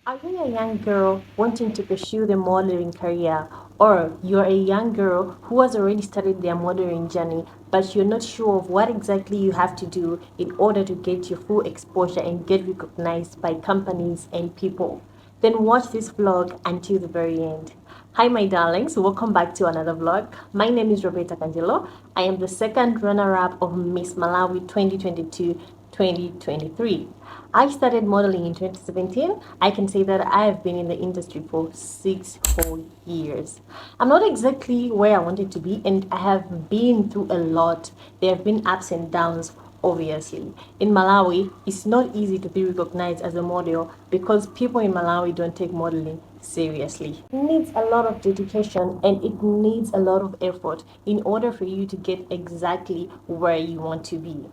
Are you a young girl wanting to pursue the modeling career, or you're a young girl who has already started their modeling journey, but you're not sure of what exactly you have to do in order to get your full exposure and get recognized by companies and people? Then watch this vlog until the very end. Hi, my darlings. Welcome back to another vlog. My name is Roberta Cangelo. I am the second runner-up of Miss Malawi 2022-2023. I started modeling in 2017. I can say that I have been in the industry for 6 whole years. I'm not exactly where I wanted to be, and I have been through a lot. There have been ups and downs, obviously. In Malawi, it's not easy to be recognized as a model because people in Malawi don't take modeling seriously. It needs a lot of dedication and it needs a lot of effort in order for you to get exactly where you want to be.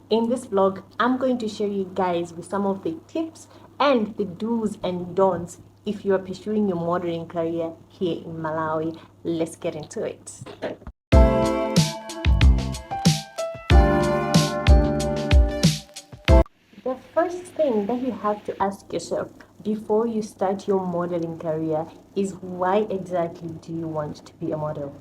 In this vlog, I'm going to share you guys with some of the tips and the do's and don'ts if you are pursuing your modeling career here in Malawi. Let's get into it. The first thing that you have to ask yourself before you start your modeling career is, why exactly do you want to be a model?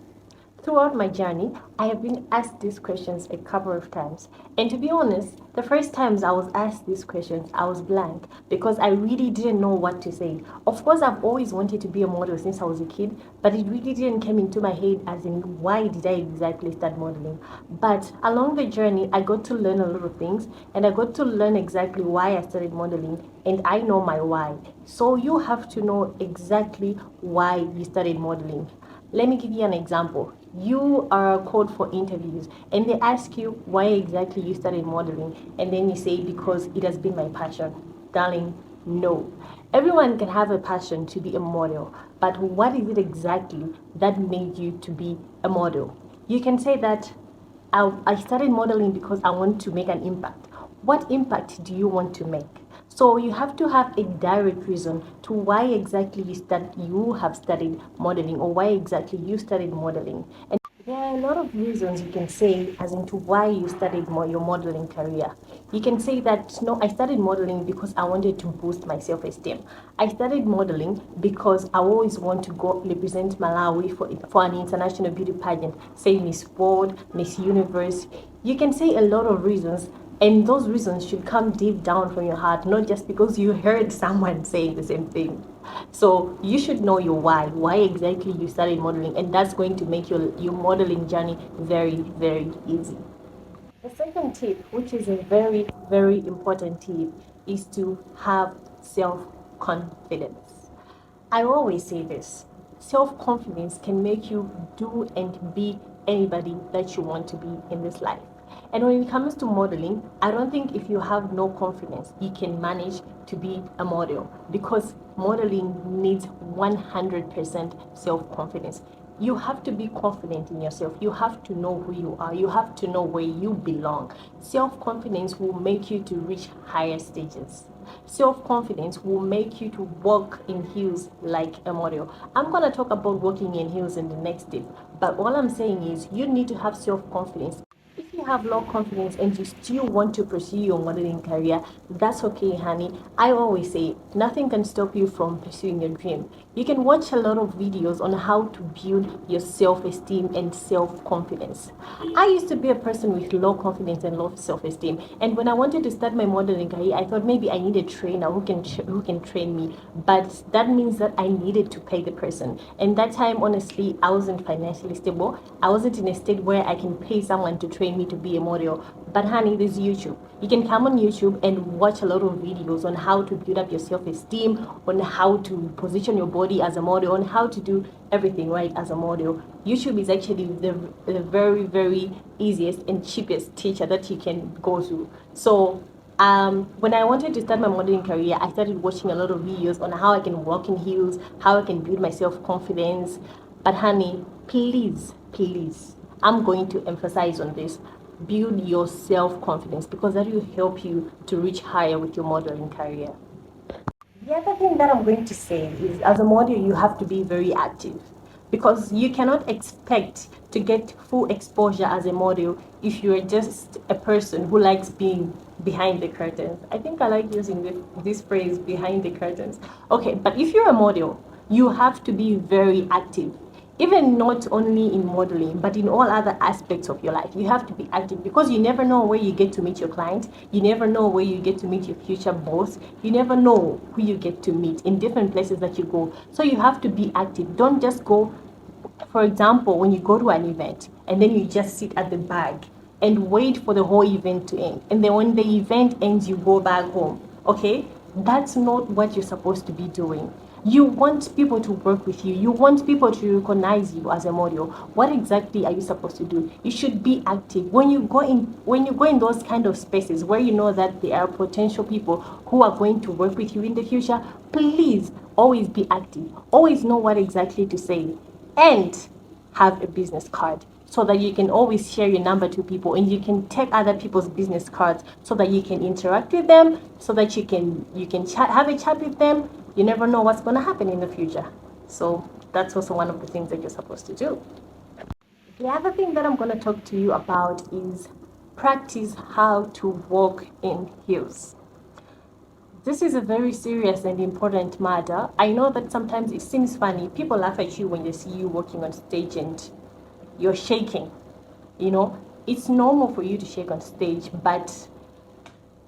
Throughout my journey, I have been asked these questions a couple of times. And to be honest, the first times I was asked these questions, I was blank because I really didn't know what to say. Of course, I've always wanted to be a model since I was a kid, but it really didn't come into my head as in, why did I exactly start modeling? But along the journey, I got to learn a lot of things and I got to learn exactly why I started modeling, and I know my why. So you have to know exactly why you started modeling. Let me give you an example. You are called for interviews and they ask you why exactly you started modeling, and then you say, because it has been my passion. Darling, no. Everyone can have a passion to be a model, but what is it exactly that made you to be a model? You can say that I started modeling because I want to make an impact. What impact do you want to make? So you have to have a direct reason to why exactly you have studied modeling, or why exactly you studied modeling. And there are a lot of reasons you can say as into why you studied your modeling career. You can say that, no, I studied modeling because I wanted to boost my self-esteem. I studied modeling because I always want to go represent Malawi for an international beauty pageant, say Miss World, Miss Universe. You can say a lot of reasons, and those reasons should come deep down from your heart, not just because you heard someone saying the same thing. So you should know your why exactly you started modeling, and that's going to make your modeling journey very, very easy. The second tip, which is a very, very important tip, is to have self confidence. I always say this: self confidence can make you do and be anybody that you want to be in this life. And when it comes to modeling, I don't think if you have no confidence, you can manage to be a model, because modeling needs 100% self confidence. You have to be confident in yourself. You have to know who you are. You have to know where you belong. Self confidence will make you to reach higher stages. Self confidence will make you to walk in heels like a model. I'm going to talk about walking in heels in the next tip, but all I'm saying is you need to have self confidence. If you have low confidence and you still want to pursue your modeling career, that's okay, honey. I always say nothing can stop you from pursuing your dream. You can watch a lot of videos on how to build your self-esteem and self-confidence. I used to be a person with low confidence and low self-esteem, and when I wanted to start my modeling career, I thought maybe I need a trainer who can train me, but that means that I needed to pay the person. And that time, honestly, I wasn't financially stable. I wasn't in a state where I can pay someone to train me to be a model. But honey, there's YouTube. You can come on YouTube and watch a lot of videos on how to build up your self-esteem, on how to position your body as a model, on how to do everything right as a model. YouTube is actually the very, very easiest and cheapest teacher that you can go to. So when I wanted to start my modeling career, I started watching a lot of videos on how I can walk in heels, how I can build my self-confidence. But honey, please, please, I'm going to emphasize on this: build your self-confidence, because that will help you to reach higher with your modeling career. The other thing that I'm going to say is, as a model, you have to be very active, because you cannot expect to get full exposure as a model if you're just a person who likes being behind the curtains. I think I like using this phrase, behind the curtains. Okay, but if you're a model, you have to be very active. Even not only in modeling, but in all other aspects of your life. You have to be active because you never know where you get to meet your client. You never know where you get to meet your future boss. You never know who you get to meet in different places that you go. So you have to be active. Don't just go, for example, when you go to an event and then you just sit at the back and wait for the whole event to end. And then when the event ends, you go back home. Okay? That's not what you're supposed to be doing. You want people to work with you. You want people to recognize you as a model. What exactly are you supposed to do? You should be active. When you go in those kind of spaces where you know that there are potential people who are going to work with you in the future, please always be active. Always know what exactly to say and have a business card so that you can always share your number to people and you can take other people's business cards so that you can interact with them, so that you can have a chat with them. You never know what's going to happen in the future. So that's also one of the things that you're supposed to do. The other thing that I'm going to talk to you about is practice how to walk in heels. This is a very serious and important matter. I know that sometimes it seems funny. People laugh at you when they see you walking on stage and you're shaking. You know, it's normal for you to shake on stage, but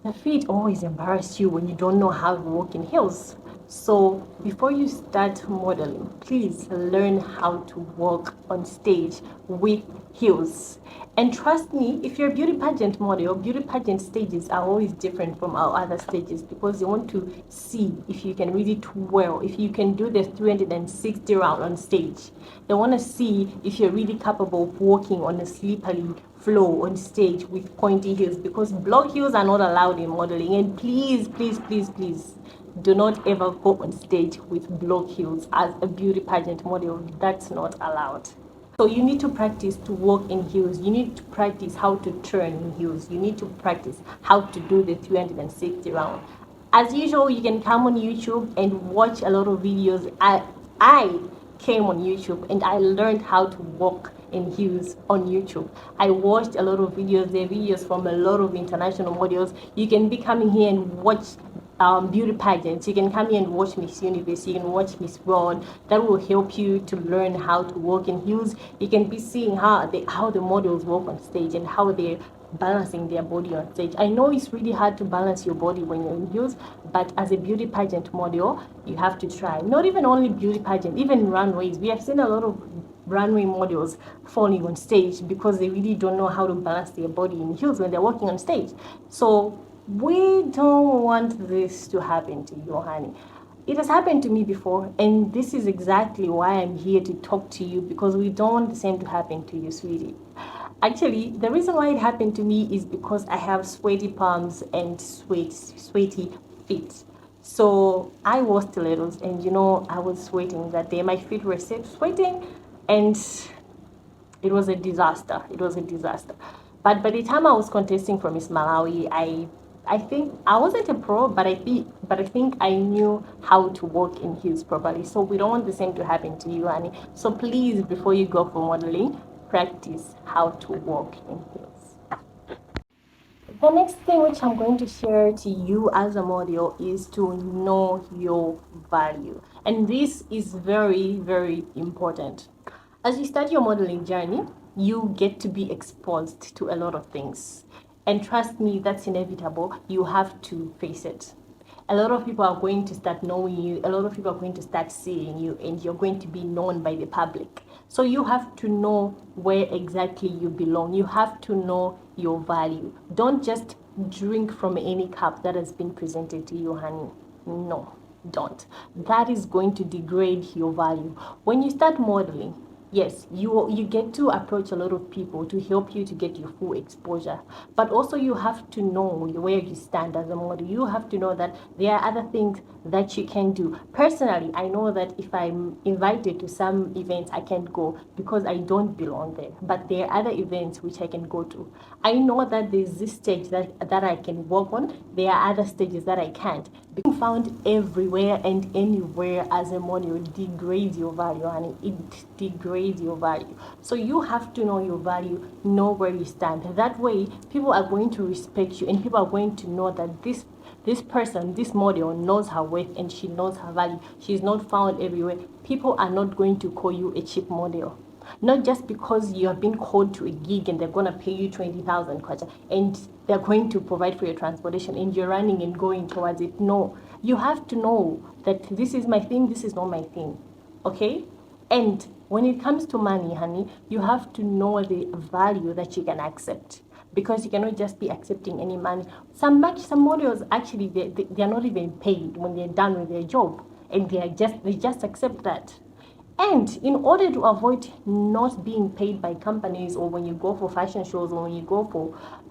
the feet always embarrass you when you don't know how to walk in heels. So before you start modeling, please learn how to walk on stage with heels. And trust me, if you're a beauty pageant model, beauty pageant stages are always different from our other stages because they want to see if you can really twirl, if you can do the 360 round on stage. They want to see if you're really capable of walking on a slippery floor on stage with pointy heels, because block heels are not allowed in modeling. And please, please, please, please do not ever go on stage with block heels as a beauty pageant model. That's not allowed. So you need to practice to walk in heels. You need to practice how to turn in heels. You need to practice how to do the 360 round. As usual, you can come on YouTube and watch a lot of videos. I came on YouTube and I learned how to walk in heels on YouTube. I watched a lot of videos. There are videos from a lot of international models. You can be coming here and watch beauty pageants. You can come here and watch Miss Universe. You can watch Miss World. That will help you to learn how to walk in heels. You can be seeing how the models walk on stage and how they're balancing their body on stage. I know it's really hard to balance your body when you're in heels, but as a beauty pageant model, you have to try. Not even only beauty pageant, even runways. We have seen a lot of runway models falling on stage because they really don't know how to balance their body in heels when they're walking on stage. So we don't want this to happen to you, honey. It has happened to me before, and this is exactly why I'm here to talk to you, because we don't want the same to happen to you, sweetie. Actually, the reason why it happened to me is because I have sweaty palms and sweaty feet. So I wore stilettos, and I was sweating that day. My feet were sweating, and it was a disaster. It was a disaster. But by the time I was contesting for Miss Malawi, I think I wasn't a pro, but I think I knew how to walk in heels properly. So we don't want the same to happen to you, honey. So please, before you go for modeling, practice how to walk in heels. The next thing which I'm going to share to you as a model is to know your value. And this is very, very important. As you start your modeling journey, you get to be exposed to a lot of things. And trust me, that's inevitable. You have to face it. A lot of people are going to start knowing you. A lot of people are going to start seeing you, and you're going to be known by the public. So you have to know where exactly you belong. You have to know your value. Don't just drink from any cup that has been presented to you, honey. No, don't. That is going to degrade your value. When you start modeling, yes, you get to approach a lot of people to help you to get your full exposure, but also you have to know where you stand as a model. You have to know that there are other things that you can do. Personally, I know that if I'm invited to some events, I can't go because I don't belong there, but there are other events which I can go to. I know that there's this stage that I can walk on. There are other stages that I can't. Being found everywhere and anywhere as a model degrades your value, and it degrades your value. So you have to know your value, know where you stand. That way people are going to respect you, and people are going to know that this person, this model knows her worth and she knows her value. She's not found everywhere. People are not going to call you a cheap model. Not just because you have been called to a gig and they're going to pay you 20,000 kwacha and they're going to provide for your transportation and you're running and going towards it. No, you have to know that this is my thing, this is not my thing. Okay? And when it comes to money, honey, you have to know the value that you can accept, because you cannot just be accepting any money. Some models actually they are not even paid when they're done with their job, and they just accept that. And in order to avoid not being paid by companies, or when you go for fashion shows, or when you go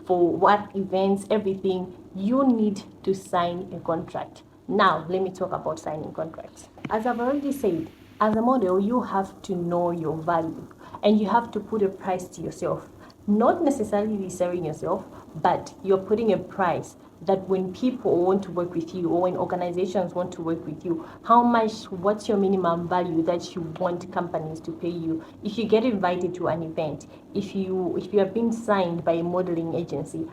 for what events, everything, you need to sign a contract. Now, let me talk about signing contracts. As I've already said, as a model, you have to know your value and you have to put a price to yourself. Not necessarily selling yourself, but you're putting a price that when people want to work with you, or when organizations want to work with you, what's your minimum value that you want companies to pay you? If you get invited to an event, if you have been signed by a modeling agency,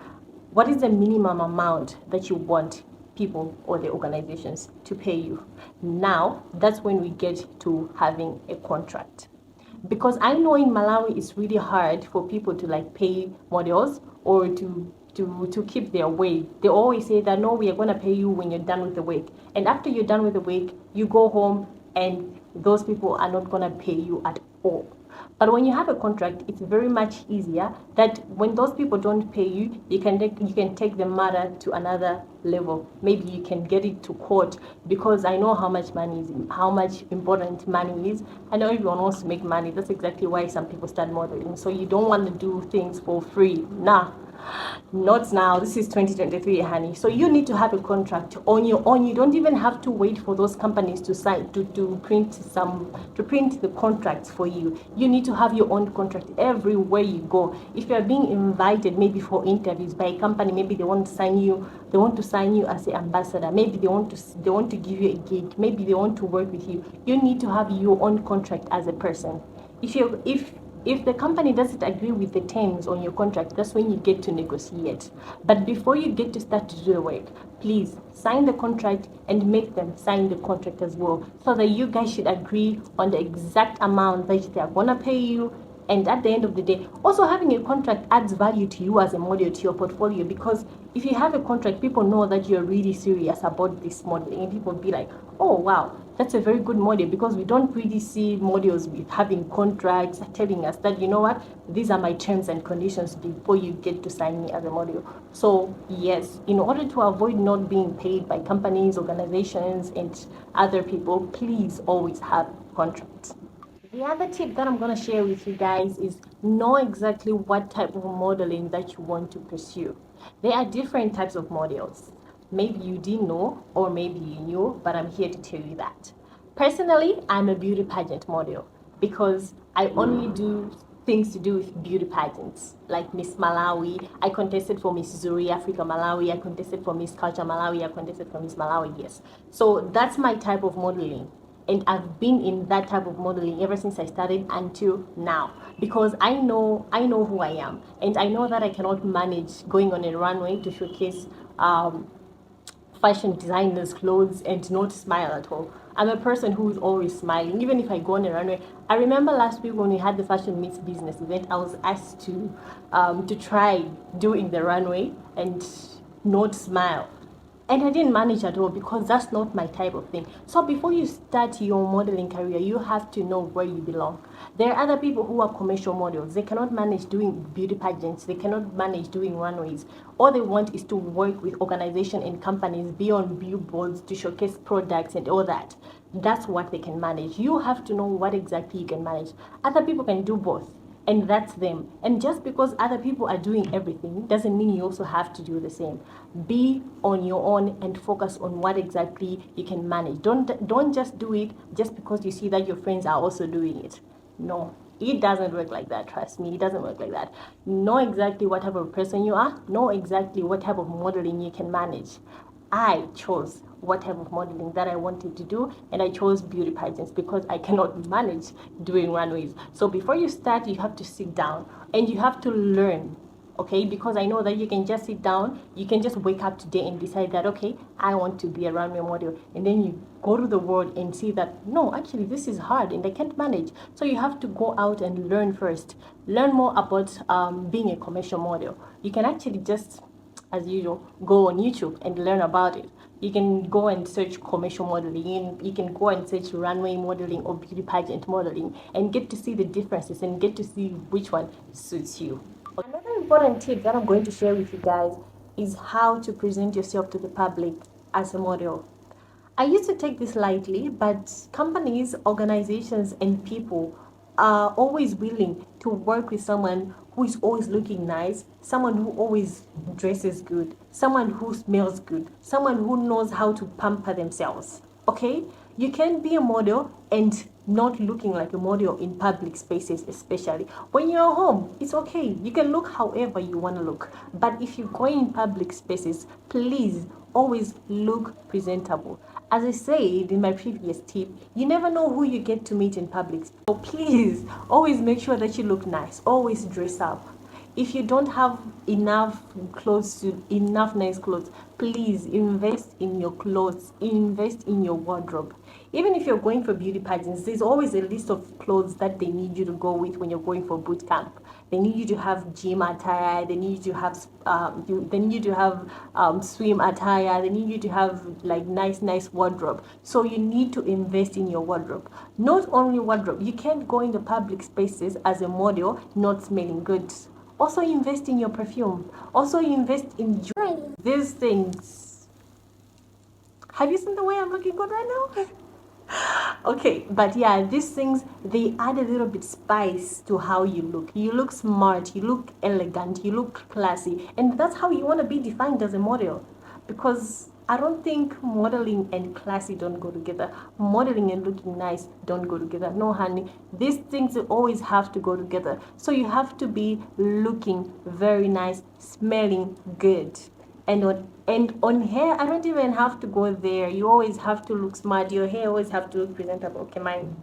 what is the minimum amount that you want people or the organizations to pay you? Now that's when we get to having a contract, because I know in Malawi it's really hard for people to like pay models or to keep their wage. They always say that no, we are going to pay you when you're done with the week, and after you're done with the week you go home and those people are not going to pay you at all. But when you have a contract, it's very much easier that when those people don't pay you, you can take the matter to another level. Maybe you can get it to court, because I know how much important money is. I know everyone wants to make money. That's exactly why some people start modeling. So you don't want to do things for free. Nah. Not now. This is 2023, honey. So you need to have a contract on your own. You don't even have to wait for those companies to sign to print the contracts for you. You need to have your own contract everywhere you go. If you are being invited maybe for interviews by a company, maybe they want to sign you as an ambassador. Maybe they want to give you a gig. Maybe they want to work with you. You need to have your own contract as a person. If the company doesn't agree with the terms on your contract, that's when you get to negotiate. But before you get to start to do the work, please sign the contract and make them sign the contract as well, so that you guys should agree on the exact amount that they are gonna pay you. And at the end of the day, also having a contract adds value to you as a model, to your portfolio, because if you have a contract, people know that you're really serious about this modeling, and people be like, oh wow, that's a very good model, because we don't really see models with having contracts telling us that, you know what, these are my terms and conditions before you get to sign me as a model. So yes, in order to avoid not being paid by companies, organizations, and other people, please always have contracts. The other tip that I'm going to share with you guys is know exactly what type of modeling that you want to pursue. There are different types of models. Maybe you didn't know, or maybe you knew, but I'm here to tell you that. Personally, I'm a beauty pageant model, because I only do things to do with beauty pageants, like Miss Malawi. I contested for Miss Zuri Africa Malawi. I contested for Miss Culture Malawi. I contested for Miss Malawi, yes. So that's my type of modeling. And I've been in that type of modeling ever since I started until now, because I know who I am, and I know that I cannot manage going on a runway to showcase fashion designers' clothes and not smile at all. I'm a person who is always smiling, even if I go on a runway. I remember last week when we had the Fashion Meets Business event, I was asked to try doing the runway and not smile. And I didn't manage at all, because that's not my type of thing. So before you start your modeling career, you have to know where you belong. There are other people who are commercial models. They cannot manage doing beauty pageants. They cannot manage doing runways. All they want is to work with organizations and companies, be on billboards to showcase products and all that. That's what they can manage. You have to know what exactly you can manage. Other people can do both, and that's them. And just because other people are doing everything doesn't mean you also have to do the same. Be on your own and focus on what exactly you can manage. Don't just do it just because you see that your friends are also doing it. No, it doesn't work like that. Trust me, it doesn't work like that. Know exactly what type of person you are. Know exactly what type of modeling you can manage. I chose what type of modeling that I wanted to do, and I chose beauty pageants because I cannot manage doing runways. So before you start, you have to sit down and you have to learn. Okay, because I know that you can just sit down, you can just wake up today and decide that, okay, I want to be a runway model, and then you go to the world and see that no, actually this is hard and I can't manage. So you have to go out and learn first, learn more about being a commercial model. You can actually just, as usual, go on YouTube and learn about it. You can go and search commercial modeling, you can go and search runway modeling or beauty pageant modeling and get to see the differences and get to see which one suits you. Another important tip that I'm going to share with you guys is how to present yourself to the public as a model. I used to take this lightly, but companies, organizations, and people are always willing to work with someone who is always looking nice, someone who always dresses good, someone who smells good, someone who knows how to pamper themselves. Okay? You can be a model and not looking like a model in public spaces, especially when you're home. It's okay, you can look however you want to look, but if you go in public spaces, please always look presentable. As I said in my previous tip, you never know who you get to meet in public, so please always make sure that you look nice, always dress up. If you don't have enough clothes, to enough nice clothes, please invest in your clothes, invest in your wardrobe. Even if you're going for beauty pageants, there's always a list of clothes that they need you to go with when you're going for boot camp. They need you to have gym attire, they need you to have they need you to have swim attire, they need you to have like nice wardrobe. So you need to invest in your wardrobe. Not only wardrobe, you can't go in the public spaces as a model not smelling good. Also invest in your perfume. Also invest in jewelry. These things. Have you seen the way I'm looking good right now? Okay, but yeah, these things, they add a little bit spice to how you look. You look smart, you look elegant, you look classy, and that's how you want to be defined as a model. Because I don't think modeling and classy don't go together. Modeling and looking nice don't go together. No, honey, these things always have to go together. So you have to be looking very nice, smelling good. And on hair, I don't even have to go there. You always have to look smart. Your hair always have to look presentable. Okay, mine.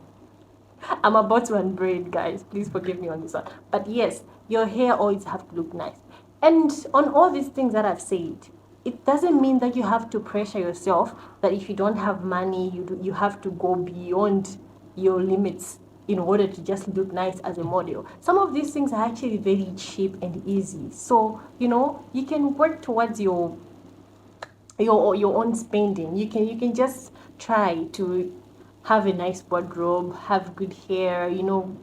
I'm about to unbraid, guys. Please forgive me on this one. But yes, your hair always have to look nice. And on all these things that I've said, it doesn't mean that you have to pressure yourself that if you don't have money, you have to go beyond your limits in order to just look nice as a model. Some of these things are actually very cheap and easy. So, you can work towards your own spending. You can just try to have a nice wardrobe, have good hair,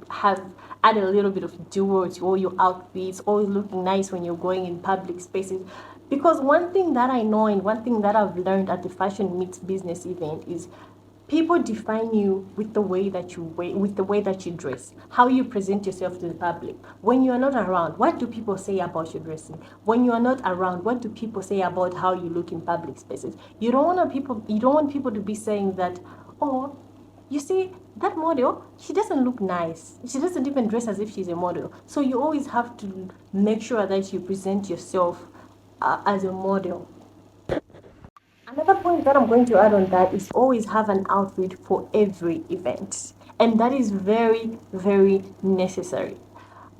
have add a little bit of jewelry to all your outfits, always looking nice when you're going in public spaces. Because one thing that I know and one thing that I've learned at the Fashion Meets Business event is people define you with the way that you wear, with the way that you dress, how you present yourself to the public. When you are not around, what do people say about your dressing? When you are not around, what do people say about how you look in public spaces? You don't want people to be saying that, oh, you see, that model, she doesn't look nice. She doesn't even dress as if she's a model. So you always have to make sure that you present yourself as a model. Another point that I'm going to add on that is always have an outfit for every event. And that is very, very necessary.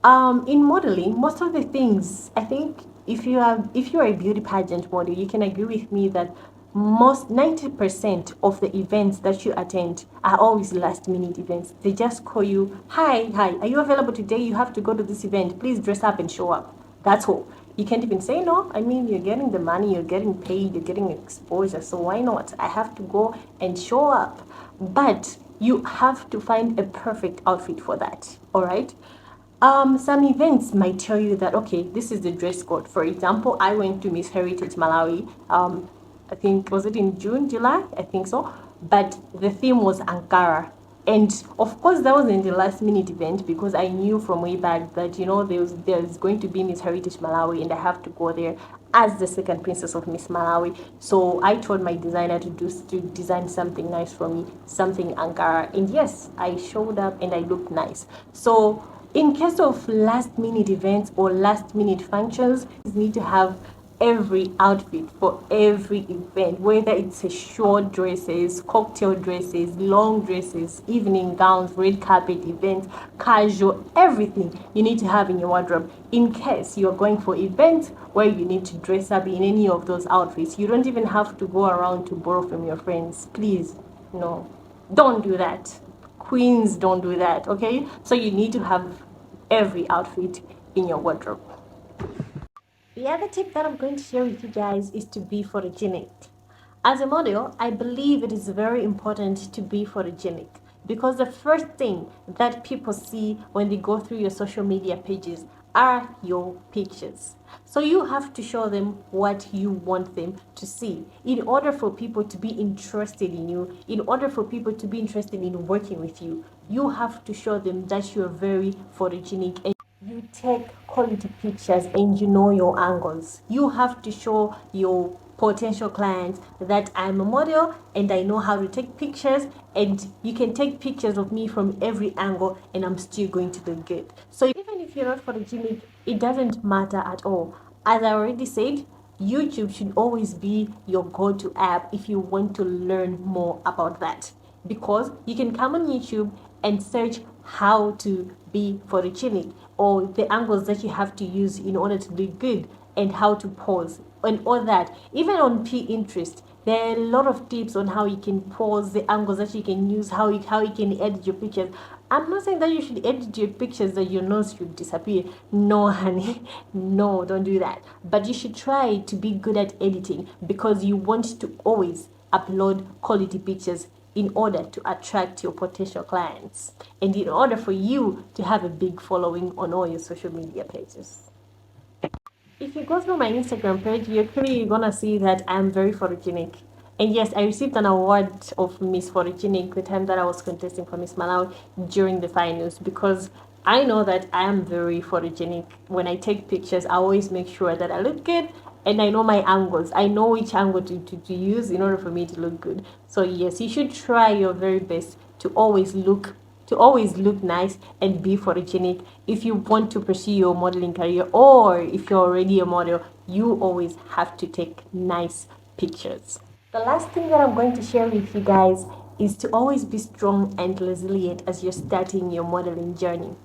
In modeling, most of the things, I think if you're a beauty pageant model, you can agree with me that most 90% of the events that you attend are always last minute events. They just call you, hi, are you available today? You have to go to this event. Please dress up and show up. That's all. You can't even say no. I mean, you're getting the money, you're getting paid, you're getting exposure. So why not? I have to go and show up. But you have to find a perfect outfit for that. All right. Some events might tell you that, okay, this is the dress code. For example, I went to Miss Heritage Malawi. I think, was it in June, July? I think so. But the theme was Ankara. And of course, that wasn't the last minute event because I knew from way back that, there's going to be Miss Heritage Malawi and I have to go there as the second princess of Miss Malawi. So I told my designer to design something nice for me, something Ankara. And yes, I showed up and I looked nice. So in case of last minute events or last minute functions, you need to have every outfit for every event, whether it's a short dresses, cocktail dresses, long dresses, evening gowns, red carpet events, casual, everything you need to have in your wardrobe in case you're going for events where you need to dress up in any of those outfits. You don't even have to go around to borrow from your friends. Please, no, don't do that. Queens don't do that, okay? So you need to have every outfit in your wardrobe. The other tip that I'm going to share with you guys is to be photogenic. As a model, I believe it is very important to be photogenic because the first thing that people see when they go through your social media pages are your pictures. So you have to show them what you want them to see in order for people to be interested in you, in order for people to be interested in working with you. You have to show them that you're very photogenic and you take quality pictures and you know your angles. You have to show your potential clients that I'm a model and I know how to take pictures, and you can take pictures of me from every angle and I'm still going to look good. So even if you're not photogenic, it doesn't matter at all. As I already said, YouTube should always be your go-to app if you want to learn more about that, because you can come on YouTube and search how to be photogenic or the angles that you have to use in order to look good and how to pose and all that. Even on Pinterest, there are a lot of tips on how you can pose, the angles that you can use, how you can edit your pictures. I'm not saying that you should edit your pictures that your nose should disappear. No, honey, no, don't do that. But you should try to be good at editing because you want to always upload quality pictures in order to attract your potential clients and in order for you to have a big following on all your social media pages. If you go through my Instagram page, you're clearly gonna see that I'm very photogenic. And yes, I received an award of Miss Photogenic the time that I was contesting for Miss Malawi during the finals, because I know that I am very photogenic. When I take pictures, I always make sure that I look good and I know my angles. I know which angle to use in order for me to look good. So yes, you should try your very best to always look nice and be photogenic if you want to pursue your modeling career, or if you're already a model, you always have to take nice pictures. The last thing that I'm going to share with you guys is to always be strong and resilient as you're starting your modeling journey.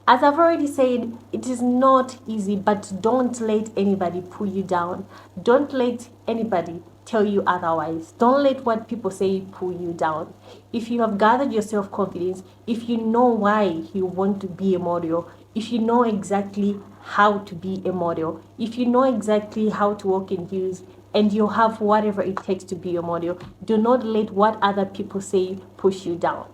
As I've already said, it is not easy, but don't let anybody pull you down. Don't let anybody tell you otherwise. Don't let what people say pull you down. If you have gathered your self confidence, if you know why you want to be a model, if you know exactly how to be a model, if you know exactly how to walk in heels, and you have whatever it takes to be a model, do not let what other people say push you down.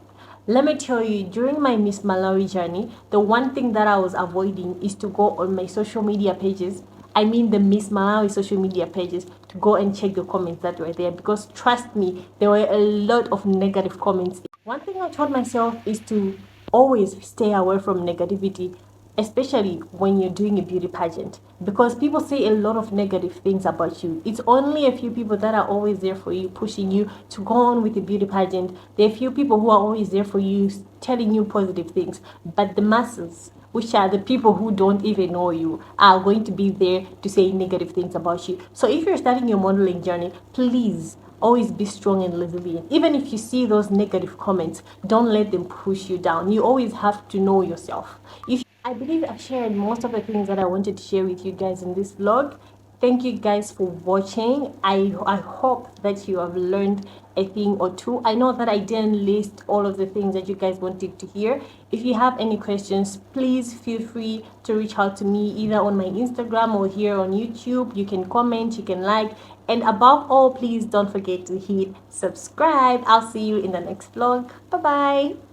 Let me tell you, during my Miss Malawi journey, the one thing that I was avoiding is to go on my social media pages. I mean the Miss Malawi social media pages, to go and check the comments that were there, because trust me, there were a lot of negative comments. One thing I told myself is to always stay away from negativity, especially when you're doing a beauty pageant, because people say a lot of negative things about you. It's only a few people that are always there for you, pushing you to go on with the beauty pageant. There are few people who are always there for you, telling you positive things, but the masses, which are the people who don't even know you, are going to be there to say negative things about you. So if you're starting your modeling journey, please always be strong and resilient. Even if you see those negative comments, don't let them push you down. You always have to know yourself. If I believe I've shared most of the things that I wanted to share with you guys in this vlog. Thank you guys for watching. I hope that you have learned a thing or two. I know that I didn't list all of the things that you guys wanted to hear. If you have any questions, please feel free to reach out to me either on my Instagram or here on YouTube. You can comment, you can like, and above all, please don't forget to hit subscribe. I'll see you in the next vlog. Bye bye.